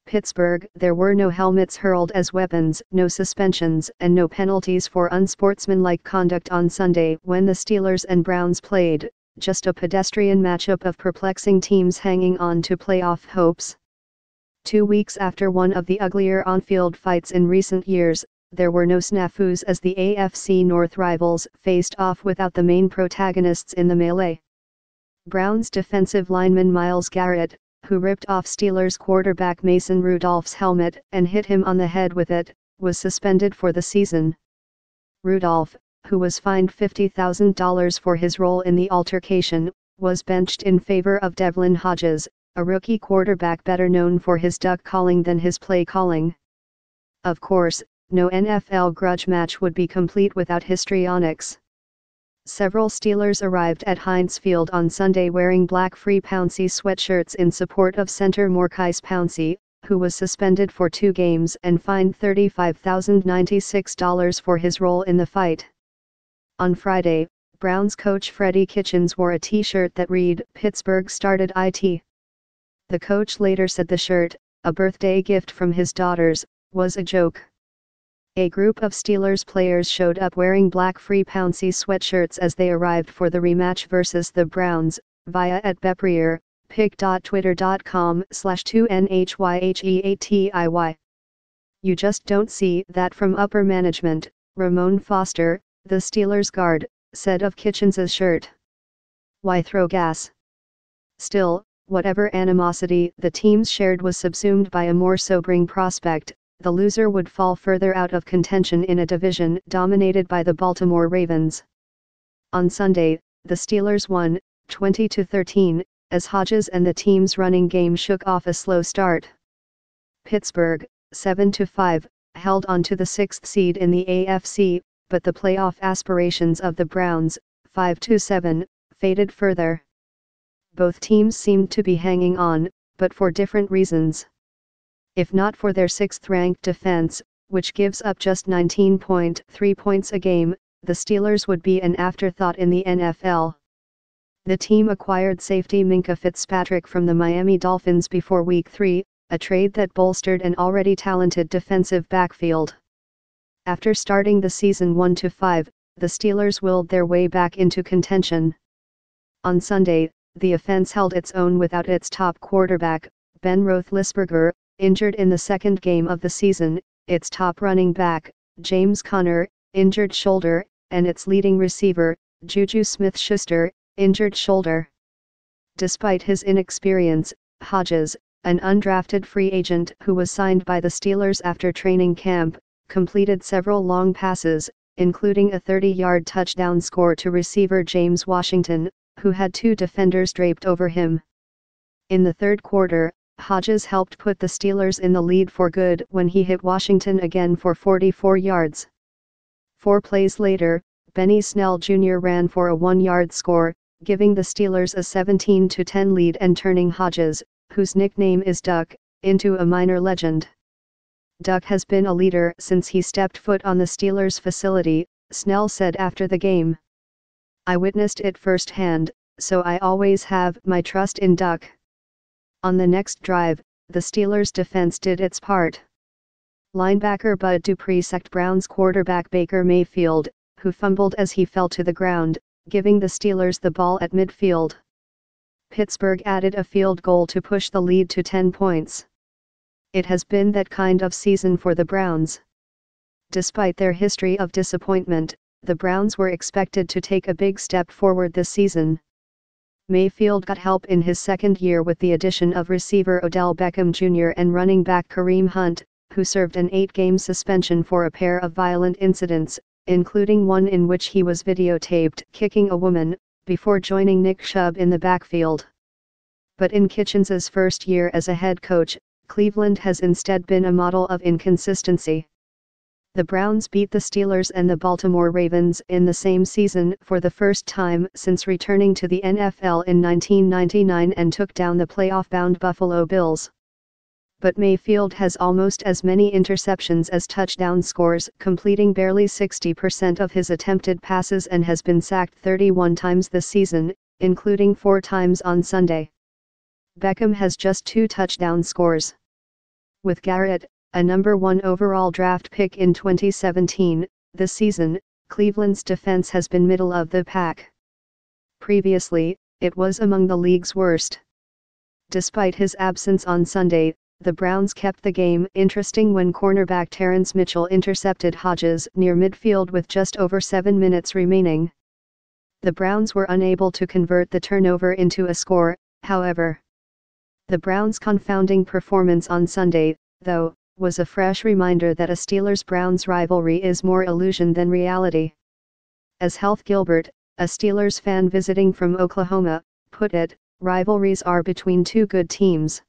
Pittsburgh, there were no helmets hurled as weapons, no suspensions, and no penalties for unsportsmanlike conduct on Sunday when the Steelers and Browns played, just a pedestrian matchup of perplexing teams hanging on to playoff hopes. 2 weeks after one of the uglier on-field fights in recent years, there were no snafus as the AFC North rivals faced off without the main protagonists in the melee. Browns defensive lineman Myles Garrett, who ripped off Steelers quarterback Mason Rudolph's helmet and hit him on the head with it, was suspended for the season. Rudolph, who was fined $50,000 for his role in the altercation, was benched in favor of Devlin Hodges, a rookie quarterback better known for his duck calling than his play calling. Of course, no NFL grudge match would be complete without histrionics. Several Steelers arrived at Heinz Field on Sunday wearing black Free Pouncey sweatshirts in support of center Maurkice Pouncey, who was suspended for 2 games and fined $35,096 for his role in the fight. On Friday, Browns coach Freddie Kitchens wore a t-shirt that read, "Pittsburgh started it." The coach later said the shirt, a birthday gift from his daughters, was a joke. A group of Steelers players showed up wearing black Free Pouncey sweatshirts as they arrived for the rematch versus the Browns, via @Beprier, pic.twitter.com/2NHYHEATIY. "You just don't see that from upper management," Ramon Foster, the Steelers guard, said of Kitchens's shirt. "Why throw gas?" Still, whatever animosity the teams shared was subsumed by a more sobering prospect: the loser would fall further out of contention in a division dominated by the Baltimore Ravens. On Sunday, the Steelers won, 20-13, as Hodges and the team's running game shook off a slow start. Pittsburgh, 7-5, held on to the 6th seed in the AFC, but the playoff aspirations of the Browns, 5-7, faded further. Both teams seemed to be hanging on, but for different reasons. If not for their 6th-ranked defense, which gives up just 19.3 points a game, the Steelers would be an afterthought in the NFL. The team acquired safety Minkah Fitzpatrick from the Miami Dolphins before Week 3, a trade that bolstered an already talented defensive backfield. After starting the season 1-5, the Steelers willed their way back into contention. On Sunday, the offense held its own without its top quarterback, Ben Roethlisberger, injured in the second game of the season, its top running back, James Conner, injured shoulder, and its leading receiver, Juju Smith-Schuster, injured shoulder. Despite his inexperience, Hodges, an undrafted free agent who was signed by the Steelers after training camp, completed several long passes, including a 30-yard touchdown score to receiver James Washington, who had 2 defenders draped over him. In the third quarter, Hodges helped put the Steelers in the lead for good when he hit Washington again for 44 yards. 4 plays later, Benny Snell Jr. ran for a 1-yard score, giving the Steelers a 17-10 lead and turning Hodges, whose nickname is Duck, into a minor legend. "Duck has been a leader since he stepped foot on the Steelers facility," Snell said after the game. "I witnessed it firsthand, so I always have my trust in Duck." On the next drive, the Steelers' defense did its part. Linebacker Bud Dupree sacked Browns quarterback Baker Mayfield, who fumbled as he fell to the ground, giving the Steelers the ball at midfield. Pittsburgh added a field goal to push the lead to 10 points. It has been that kind of season for the Browns. Despite their history of disappointment, the Browns were expected to take a big step forward this season. Mayfield got help in his second year with the addition of receiver Odell Beckham Jr. and running back Kareem Hunt, who served an 8-game suspension for a pair of violent incidents, including one in which he was videotaped kicking a woman, before joining Nick Chubb in the backfield. But in Kitchens's first year as a head coach, Cleveland has instead been a model of inconsistency. The Browns beat the Steelers and the Baltimore Ravens in the same season for the first time since returning to the NFL in 1999 and took down the playoff-bound Buffalo Bills. But Mayfield has almost as many interceptions as touchdown scores, completing barely 60% of his attempted passes, and has been sacked 31 times this season, including 4 times on Sunday. Beckham has just 2 touchdown scores. With Garrett, a number 1 overall draft pick in 2017, this season, Cleveland's defense has been middle of the pack. Previously, it was among the league's worst. Despite his absence on Sunday, the Browns kept the game interesting when cornerback Terrence Mitchell intercepted Hodges near midfield with just over 7 minutes remaining. The Browns were unable to convert the turnover into a score, however. The Browns' confounding performance on Sunday, though, was a fresh reminder that a Steelers-Browns rivalry is more illusion than reality. As Heath Gilbert, a Steelers fan visiting from Oklahoma, put it, rivalries are between two good teams.